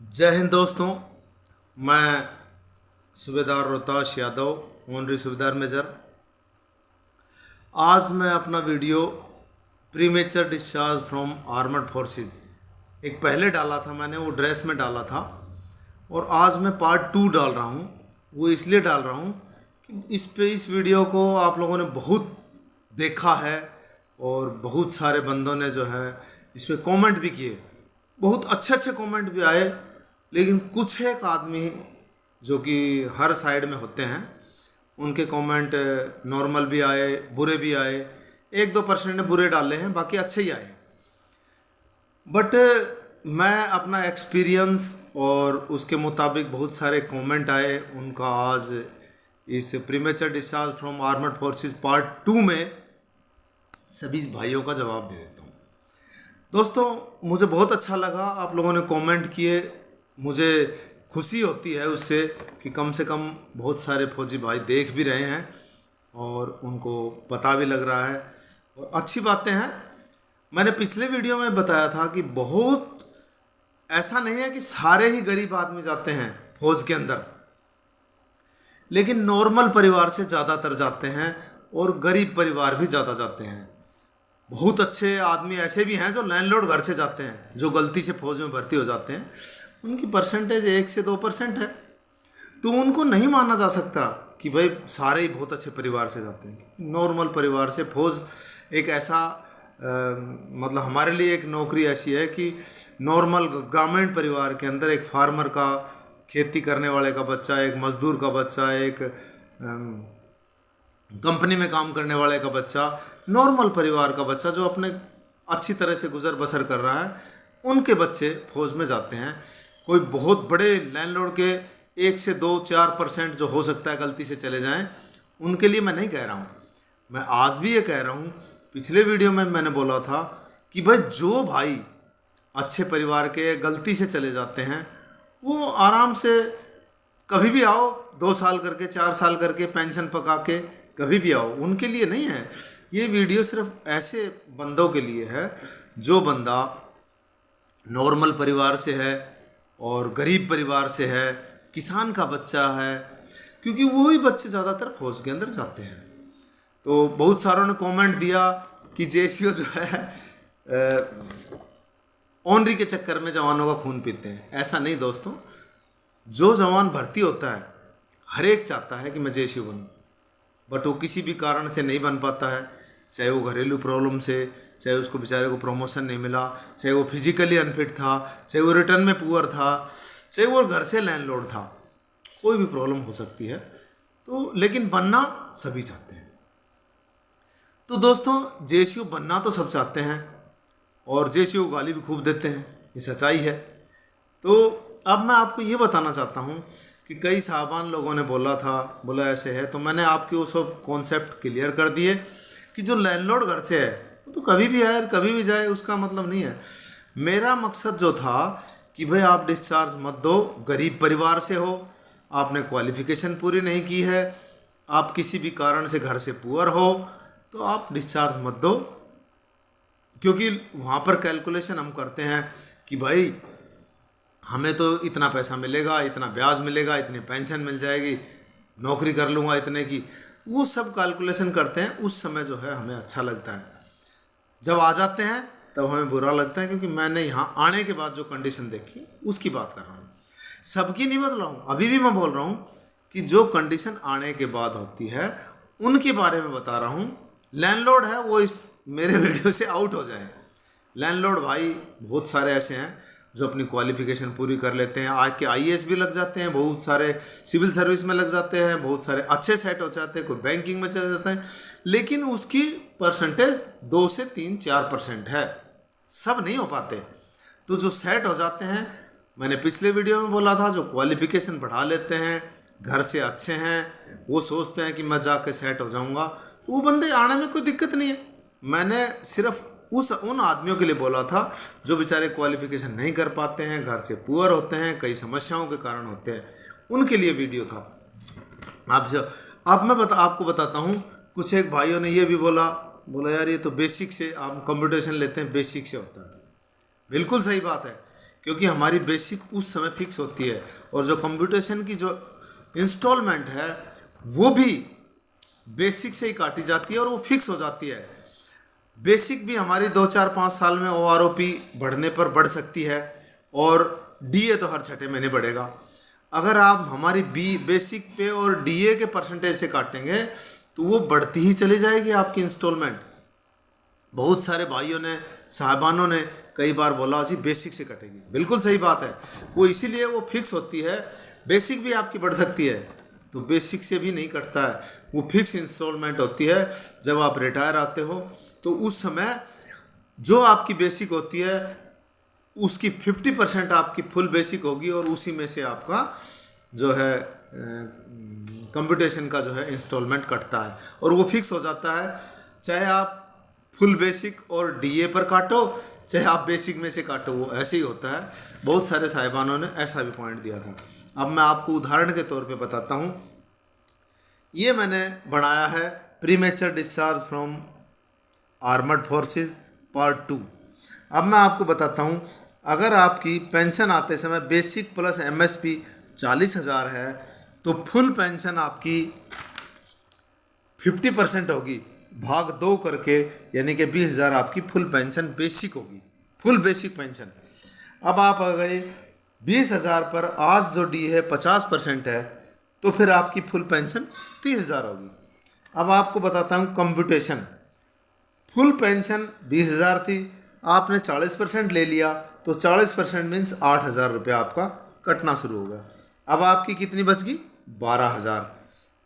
जय हिंद दोस्तों। मैं सूबेदार रोहताश यादव, ऑनरी सूबेदार मेजर। आज मैं अपना video premature discharge from armoured forces एक पहले डाला था, मैंने वो ड्रेस में डाला था, और आज मैं पार्ट 2 डाल रहा हूँ। वो इसलिए डाल रहा हूँ कि इस वीडियो को आप लोगों ने बहुत देखा है और बहुत सारे बंदों ने जो है इस पर कॉमेंट भी किए। बहुत अच्छे अच्छे कमेंट भी आए, लेकिन कुछ एक आदमी जो कि हर साइड में होते हैं उनके कमेंट नॉर्मल भी आए, बुरे भी आए। 1-2% ने बुरे डाले हैं, बाकी अच्छे ही आए। बट मैं अपना एक्सपीरियंस और उसके मुताबिक बहुत सारे कमेंट आए, उनका आज इस premature discharge from armoured forces part 2 में सभी भाइयों का जवाब दे देता हूँ। दोस्तों, मुझे बहुत अच्छा लगा, आप लोगों ने कमेंट किए, मुझे खुशी होती है उससे कि कम से कम बहुत सारे फौजी भाई देख भी रहे हैं और उनको पता भी लग रहा है और अच्छी बातें हैं। मैंने पिछले वीडियो में बताया था कि बहुत ऐसा नहीं है कि सारे ही गरीब आदमी जाते हैं फौज के अंदर, लेकिन नॉर्मल परिवार से ज़्यादातर जाते हैं और गरीब परिवार भी ज़्यादा जाते हैं। बहुत अच्छे आदमी ऐसे भी हैं जो लैंडलॉर्ड घर से जाते हैं, जो गलती से फौज में भर्ती हो जाते हैं, उनकी परसेंटेज 1 से 2% है। तो उनको नहीं माना जा सकता कि भाई सारे ही बहुत अच्छे परिवार से जाते हैं। नॉर्मल परिवार से फौज एक ऐसा मतलब हमारे लिए एक नौकरी ऐसी है कि नॉर्मल ग्रामीण परिवार के अंदर एक फार्मर का, खेती करने वाले का बच्चा, एक मजदूर का बच्चा, एक कंपनी में काम करने वाले का बच्चा, नॉर्मल परिवार का बच्चा जो अपने अच्छी तरह से गुजर बसर कर रहा है, उनके बच्चे फौज में जाते हैं। कोई बहुत बड़े लैंडलॉर्ड के 1 से 2-4% जो हो सकता है गलती से चले जाएं, उनके लिए मैं नहीं कह रहा हूँ। मैं आज भी ये कह रहा हूँ, पिछले वीडियो में मैंने बोला था कि भाई जो भाई अच्छे परिवार के गलती से चले जाते हैं वो आराम से कभी भी आओ, 2 साल करके, 4 साल करके, पेंशन पका के कभी भी आओ, उनके लिए नहीं है। ये वीडियो सिर्फ ऐसे बंदों के लिए है जो बंदा नॉर्मल परिवार से है और गरीब परिवार से है, किसान का बच्चा है, क्योंकि वही बच्चे ज़्यादातर फौज के अंदर जाते हैं। तो बहुत सारों ने कमेंट दिया कि जेसीओ जो है ऑनरी के चक्कर में जवानों का खून पीते हैं। ऐसा नहीं दोस्तों, जो जवान भर्ती होता है हर एक चाहता है कि मैं जेसीओ बनूं, बट वो किसी भी कारण से नहीं बन पाता है। चाहे वो घरेलू प्रॉब्लम से, चाहे उसको बेचारे को प्रमोशन नहीं मिला, चाहे वो फिजिकली अनफिट था, चाहे वो रिटर्न में पुअर था, चाहे वो घर से लैंडलॉर्ड था, कोई भी प्रॉब्लम हो सकती है। तो लेकिन बनना सभी चाहते हैं। तो दोस्तों, जेसीओ बनना तो सब चाहते हैं और जेसीओ को गाली भी खूब देते हैं, ये सच्चाई है। तो अब मैं आपको ये बताना चाहता हूँ कि कई साहबान लोगों ने बोला ऐसे है, तो मैंने आपके वो सब कॉन्सेप्ट क्लियर कर दिए कि जो लैंडलॉर्ड घर से है वो तो कभी भी आए कभी भी जाए, उसका मतलब नहीं है। मेरा मकसद जो था कि भाई आप डिस्चार्ज मत दो, गरीब परिवार से हो, आपने क्वालिफिकेशन पूरी नहीं की है, आप किसी भी कारण से घर से पुअर हो, तो आप डिस्चार्ज मत दो। क्योंकि वहाँ पर कैलकुलेशन हम करते हैं कि भाई हमें तो इतना पैसा मिलेगा, इतना ब्याज मिलेगा, इतनी पेंशन मिल जाएगी, नौकरी कर लूँगा इतने की, वो सब कैलकुलेशन करते हैं। उस समय जो है हमें अच्छा लगता है, जब आ जाते हैं तब हमें बुरा लगता है, क्योंकि मैंने यहाँ आने के बाद जो कंडीशन देखी उसकी बात कर रहा हूँ, सबकी नहीं बदला हूँ। अभी भी मैं बोल रहा हूँ कि जो कंडीशन आने के बाद होती है उनके बारे में बता रहा हूँ। लैंडलॉर्ड है वो इस मेरे वीडियो से आउट हो जाए। लैंडलॉर्ड भाई बहुत सारे ऐसे हैं जो अपनी क्वालिफिकेशन पूरी कर लेते हैं, आके आईएएस भी लग जाते हैं, बहुत सारे सिविल सर्विस में लग जाते हैं, बहुत सारे अच्छे सेट हो जाते हैं, कोई बैंकिंग में चले जाते हैं, लेकिन उसकी परसेंटेज 2 से 3-4% है, सब नहीं हो पाते। तो जो सेट हो जाते हैं, मैंने पिछले वीडियो में बोला था, जो क्वालिफिकेशन बढ़ा लेते हैं, घर से अच्छे हैं, वो सोचते हैं कि मैं जाके सेट हो जाऊँगा, तो वो बंदे आने में कोई दिक्कत नहीं है। मैंने सिर्फ उन आदमियों के लिए बोला था जो बेचारे क्वालिफिकेशन नहीं कर पाते हैं, घर से पुअर होते हैं, कई समस्याओं के कारण होते हैं, उनके लिए वीडियो था। अब मैं आपको बताता हूँ। कुछ एक भाइयों ने ये भी बोला यार ये तो बेसिक से, आप कंप्यूटेशन लेते हैं बेसिक से होता है। बिल्कुल सही बात है, क्योंकि हमारी बेसिक उस समय फिक्स होती है, और जो कंप्यूटेशन की जो इंस्टॉलमेंट है वो भी बेसिक से ही काटी जाती है और वो फिक्स हो जाती है। बेसिक भी हमारी 2 4 5 साल में OROP बढ़ने पर बढ़ सकती है, और DA तो हर छठे महीने बढ़ेगा। अगर आप हमारी बेसिक पे और DA के परसेंटेज से काटेंगे तो वो बढ़ती ही चली जाएगी आपकी इंस्टॉलमेंट। बहुत सारे भाइयों ने, साहबानों ने कई बार बोला जी बेसिक से कटेगी, बिल्कुल सही बात है, वो इसीलिए वो फिक्स होती है। बेसिक भी आपकी बढ़ सकती है, तो बेसिक से भी नहीं कटता है, वो फिक्स इंस्टॉलमेंट होती है। जब आप रिटायर आते हो तो उस समय जो आपकी बेसिक होती है उसकी 50% आपकी फुल बेसिक होगी, और उसी में से आपका जो है कंप्यूटेशन का जो है इंस्टॉलमेंट कटता है, और वो फिक्स हो जाता है। चाहे आप फुल बेसिक और DA पर काटो, चाहे आप बेसिक में से काटो, वो ऐसे ही होता है। बहुत सारे साहिबानों ने ऐसा भी पॉइंट दिया था। अब मैं आपको उदाहरण के तौर पे बताता हूँ। ये मैंने बनाया है premature discharge from armoured forces part 2। अब मैं आपको बताता हूँ, अगर आपकी पेंशन आते समय बेसिक प्लस MSP 40,000 है तो फुल पेंशन आपकी 50% होगी, भाग 2 करके, यानी कि 20,000 आपकी फुल पेंशन बेसिक होगी, फुल बेसिक पेंशन। अब आप आ गए 20,000 पर, आज जो डी है 50% है, तो फिर आपकी फुल पेंशन 30,000 होगी। अब आपको बताता हूँ कंप्यूटेशन। फुल पेंशन 20,000 थी, आपने 40% ले लिया, तो 40% मीन्स 8,000 रुपया आपका कटना शुरू हो गया। अब आपकी कितनी बच गई? 12,000।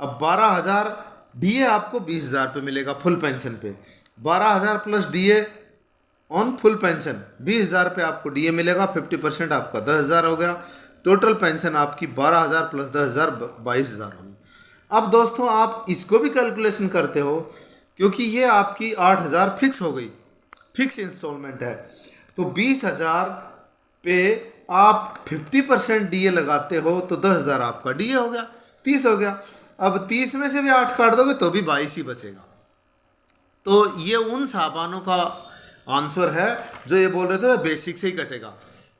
अब 12,000 DA आपको 20,000 पे मिलेगा फुल पेंशन पे, 12,000 plus DA on full pension 20,000 पे आपको DA मिलेगा, 50% आपका 10,000 हो गया। टोटल पेंशन आपकी 12,000 प्लस 10,000 22,000 होगी। अब दोस्तों आप इसको भी कैलकुलेशन करते हो, क्योंकि ये आपकी 8,000 फिक्स हो गई, फिक्स इंस्टॉलमेंट है, तो 20,000 पे आप 50% DA लगाते हो तो 10,000 आपका DA हो गया, 30 हो गया। अब 30 में से भी 8 काट दोगे तो भी 22 ही बचेगा। तो ये उन साहबानों का आंसर है जो ये बोल रहे थे बेसिक से ही कटेगा।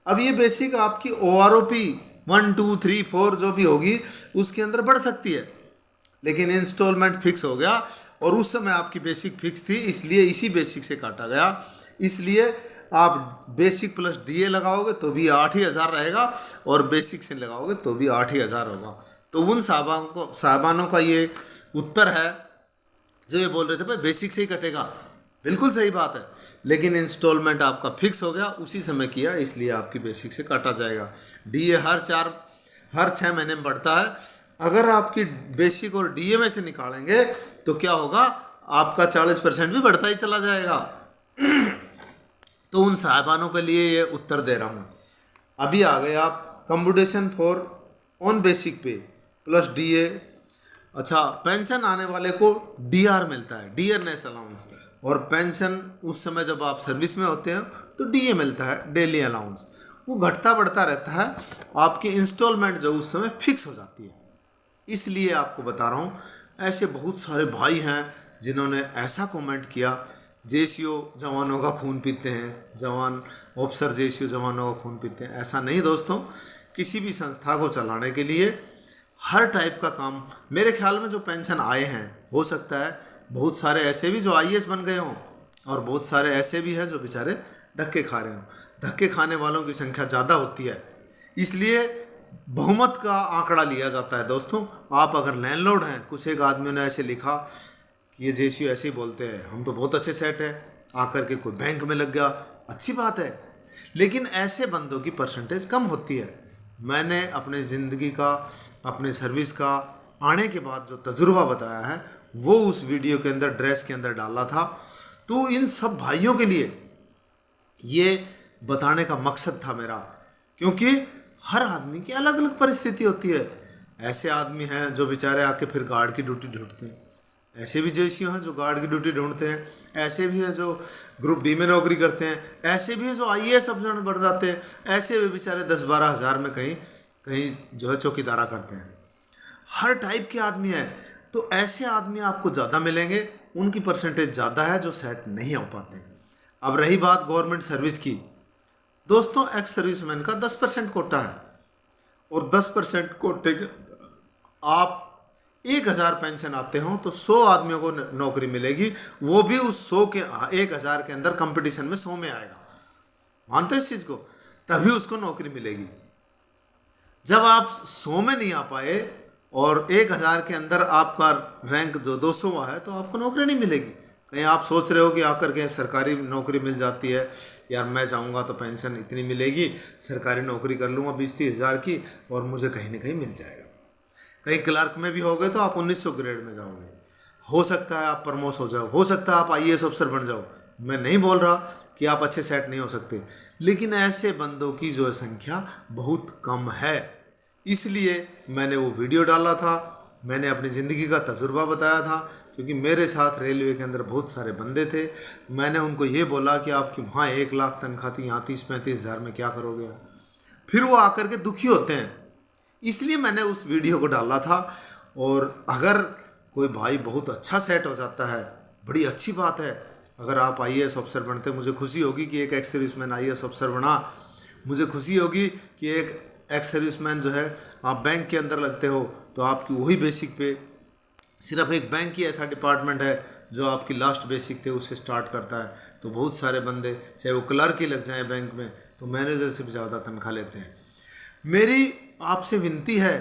अब ये बेसिक आपकी OROP 1 2 3 4 जो भी होगी उसके अंदर बढ़ सकती है, लेकिन इंस्टॉलमेंट फिक्स हो गया, और उस समय आपकी बेसिक फिक्स थी, इसलिए इसी बेसिक से काटा गया। इसलिए आप बेसिक प्लस DA लगाओगे तो भी 8,000 रहेगा, और बेसिक से लगाओगे तो भी 8,000 होगा। तो उन साहबानों का ये उत्तर है जो ये बोल रहे थे भाई बेसिक से ही कटेगा। बिल्कुल सही बात है, लेकिन इंस्टॉलमेंट आपका फिक्स हो गया, उसी समय किया, इसलिए आपकी बेसिक से काटा जाएगा। DA हर 6 महीने में बढ़ता है। अगर आपकी बेसिक और DA में से निकालेंगे तो क्या होगा, आपका 40% भी बढ़ता ही चला जाएगा। तो उन साहबानों के लिए ये उत्तर दे रहा हूँ। अभी आ गए आप कंप्यूटेशन फॉर ऑन बेसिक पे प्लस DA। अच्छा, पेंशन आने वाले को DR मिलता है, डियरनेस अलाउंस, और पेंशन उस समय जब आप सर्विस में होते हैं तो DA मिलता है, डेली अलाउंस। वो घटता बढ़ता रहता है, आपकी इंस्टॉलमेंट जो उस समय फिक्स हो जाती है। इसलिए आपको बता रहा हूँ, ऐसे बहुत सारे भाई हैं जिन्होंने ऐसा कमेंट किया, JCO जवानों का खून पीते हैं, जवान ऑफिसर JCO जवानों का खून पीते हैं। ऐसा नहीं दोस्तों, किसी भी संस्था को चलाने के लिए हर टाइप का काम, मेरे ख्याल में जो पेंशन आए हैं, हो सकता है बहुत सारे ऐसे भी जो IAS बन गए हों, और बहुत सारे ऐसे भी हैं जो बेचारे धक्के खा रहे हों। धक्के खाने वालों की संख्या ज़्यादा होती है, इसलिए बहुमत का आंकड़ा लिया जाता है। दोस्तों आप अगर लैंडलॉर्ड हैं, कुछ एक आदमी ने ऐसे लिखा कि ये JCO ऐसे ही बोलते हैं, हम तो बहुत अच्छे सेट हैं, आकर के कोई बैंक में लग गया, अच्छी बात है, लेकिन ऐसे बंदों की परसेंटेज कम होती है। मैंने अपने ज़िंदगी का, अपने सर्विस का आने के बाद जो तजुर्बा बताया है वो उस वीडियो के अंदर, ड्रेस के अंदर डाला था। तो इन सब भाइयों के लिए ये बताने का मकसद था मेरा, क्योंकि हर आदमी की अलग अलग परिस्थिति होती है। ऐसे आदमी हैं जो बेचारे आके फिर गार्ड की ड्यूटी ढूंढते हैं, ऐसे भी JCO हैं जो गार्ड की ड्यूटी ढूंढते हैं, ऐसे भी हैं जो ग्रुप D में नौकरी करते हैं, ऐसे भी हैं जो IAS अफसर बढ़ जाते हैं, ऐसे भी बेचारे 10-12 हज़ार में कहीं कहीं जो है चौकीदारा करते हैं। हर टाइप के आदमी हैं, तो ऐसे आदमी आपको ज़्यादा मिलेंगे, उनकी परसेंटेज ज़्यादा है जो सेट नहीं हो पाते। अब रही बात गवर्नमेंट सर्विस की, दोस्तों एक्स सर्विसमैन का 10% कोटा है और 10% कोटे के आप 1000 पेंशन आते हो तो 100 आदमियों को नौकरी मिलेगी, वो भी उस 100 के 1000 के अंदर कंपटीशन में 100 में आएगा। मानते हो इस चीज़ को? तभी उसको नौकरी मिलेगी। जब आप 100 में नहीं आ पाए और 1000 के अंदर आपका रैंक जो 200वां है तो आपको नौकरी नहीं मिलेगी। कहीं आप सोच रहे हो कि आकर के सरकारी नौकरी मिल जाती है, यार मैं जाऊंगा तो पेंशन इतनी मिलेगी, सरकारी नौकरी कर लूँगा 20-30 हज़ार की और मुझे कहीं ना कहीं मिल जाएगा। कहीं क्लर्क में भी हो गए तो आप 1900 ग्रेड में जाओगे, हो सकता है आप प्रमोट हो जाओ, हो सकता है आप IAS अफसर बन जाओ। मैं नहीं बोल रहा कि आप अच्छे सेट नहीं हो सकते, लेकिन ऐसे बंदों की जो संख्या बहुत कम है। इसलिए मैंने वो वीडियो डाला था, मैंने अपनी ज़िंदगी का तजुर्बा बताया था, क्योंकि मेरे साथ रेलवे के अंदर बहुत सारे बंदे थे। मैंने उनको ये बोला कि आपकी वहाँ 1 लाख तनख्वाह थी, यहाँ 30-35 हज़ार में क्या करोगे? फिर वो आकर के दुखी होते हैं। इसलिए मैंने उस वीडियो को डाला था। और अगर कोई भाई बहुत अच्छा सेट हो जाता है, बड़ी अच्छी बात है। अगर आप IAS अफसर बनते, मुझे खुशी होगी कि एक एक्स सर्विसमैन IAS अफसर बना। मुझे खुशी होगी कि एक एक्स सर्विसमैन जो है, आप बैंक के अंदर लगते हो तो आपकी वही बेसिक पे, सिर्फ एक बैंक ही ऐसा डिपार्टमेंट है जो आपकी लास्ट बेसिक थे उससे स्टार्ट करता है। तो बहुत सारे बंदे चाहे वो क्लर्क ही लग जाए बैंक में तो मैनेजर से भी ज़्यादा तनख्वाह लेते हैं। मेरी आपसे विनती है,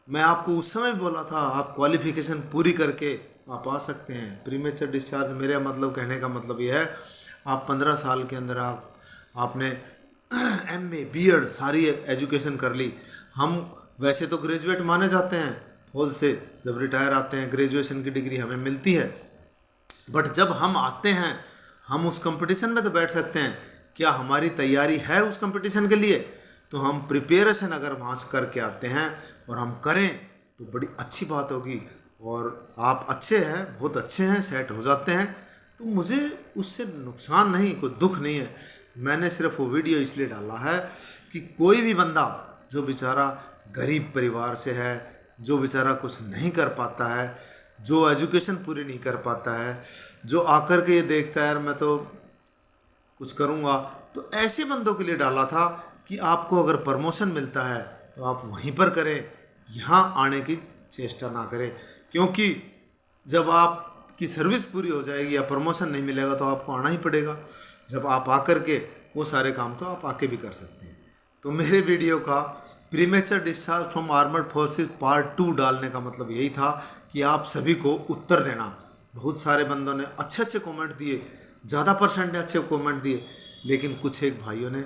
मैं आपको उस समय भी बोला था, आप क्वालिफिकेशन पूरी करके आप आ सकते हैं। प्रीमेचर डिस्चार्ज मेरा मतलब कहने का मतलब ये है, आप 15 साल के अंदर आपने MA BEd सारी एजुकेशन कर ली। हम वैसे तो ग्रेजुएट माने जाते हैं फौज से, जब रिटायर आते हैं ग्रेजुएशन की डिग्री हमें मिलती है। बट जब हम आते हैं, हम उस कंपटीशन में तो बैठ सकते हैं। क्या हमारी तैयारी है उस कंपटीशन के लिए? तो हम प्रिपरेशन अगर वहाँ से करके आते हैं और हम करें तो बड़ी अच्छी बात होगी। और आप अच्छे हैं, बहुत अच्छे हैं, सेट हो जाते हैं, तो मुझे उससे नुकसान नहीं, कोई दुख नहीं है। मैंने सिर्फ वो वीडियो इसलिए डाला है कि कोई भी बंदा जो बेचारा गरीब परिवार से है, जो बेचारा कुछ नहीं कर पाता है, जो एजुकेशन पूरी नहीं कर पाता है, जो आकर के ये देखता है यार मैं तो कुछ करूँगा, तो ऐसे बंदों के लिए डाला था कि आपको अगर प्रमोशन मिलता है तो आप वहीं पर करें, यहाँ आने की चेष्टा ना करें। क्योंकि जब आपकी सर्विस पूरी हो जाएगी या प्रमोशन नहीं मिलेगा तो आपको आना ही पड़ेगा। जब आप आकर के वो सारे काम तो आप आके भी कर सकते हैं। तो मेरे वीडियो का premature discharge from armoured forces part 2 डालने का मतलब यही था कि आप सभी को उत्तर देना। बहुत सारे बंदों ने अच्छे अच्छे कमेंट दिए, ज़्यादा परसेंट ने अच्छे कमेंट दिए, लेकिन कुछ एक भाइयों ने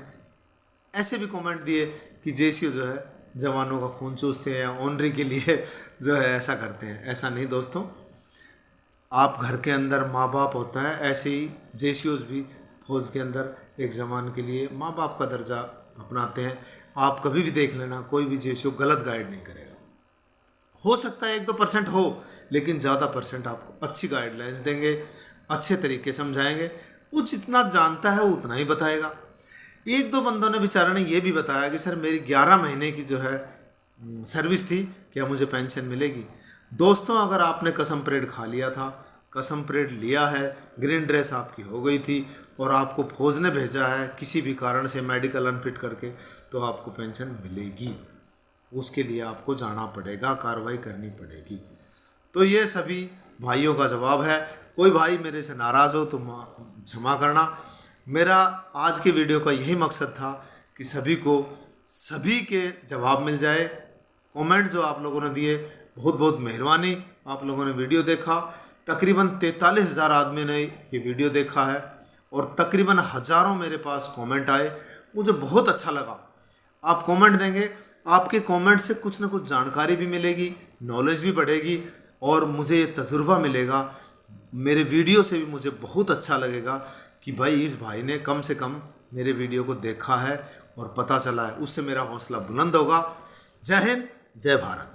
ऐसे भी कमेंट दिए कि JCO जो है जवानों का खून चूसते हैं या ऑनरी के लिए जो है ऐसा करते हैं। ऐसा नहीं दोस्तों, आप घर के अंदर माँ बाप होता है, ऐसे ही JCOs भी फौज के अंदर एक जवान के लिए माँ बाप का दर्जा अपनाते हैं। आप कभी भी देख लेना, कोई भी JCO गलत गाइड नहीं करेगा। हो सकता है 1-2% हो, लेकिन ज़्यादा परसेंट आपको अच्छी गाइडलाइंस देंगे, अच्छे तरीके समझाएंगे। वो जितना जानता है वो उतना ही बताएगा। 1-2 बंदों ने बेचारा ने ये भी बताया कि सर मेरी 11 महीने की जो है सर्विस थी, क्या मुझे पेंशन मिलेगी? दोस्तों, अगर आपने कसम परेड खा लिया था, कसम परेड लिया है, ग्रीन ड्रेस आपकी हो गई थी और आपको फौज ने भेजा है किसी भी कारण से मेडिकल अनफिट करके, तो आपको पेंशन मिलेगी। उसके लिए आपको जाना पड़ेगा, कार्रवाई करनी पड़ेगी। तो ये सभी भाइयों का जवाब है। कोई भाई मेरे से नाराज़ हो तो क्षमा करना। मेरा आज के वीडियो का यही मकसद था कि सभी के जवाब मिल जाए। कमेंट जो आप लोगों ने दिए, बहुत बहुत मेहरबानी। आप लोगों ने वीडियो देखा, तकरीबन 43,000 आदमी ने ये वीडियो देखा है और तकरीबन हज़ारों मेरे पास कमेंट आए। मुझे बहुत अच्छा लगा। आप कमेंट देंगे, आपके कमेंट से कुछ ना कुछ जानकारी भी मिलेगी, नॉलेज भी बढ़ेगी और मुझे ये तजुर्बा मिलेगा। मेरे वीडियो से भी मुझे बहुत अच्छा लगेगा कि भाई इस भाई ने कम से कम मेरे वीडियो को देखा है और पता चला है, उससे मेरा हौसला बुलंद होगा। जय हिंद, जय भारत।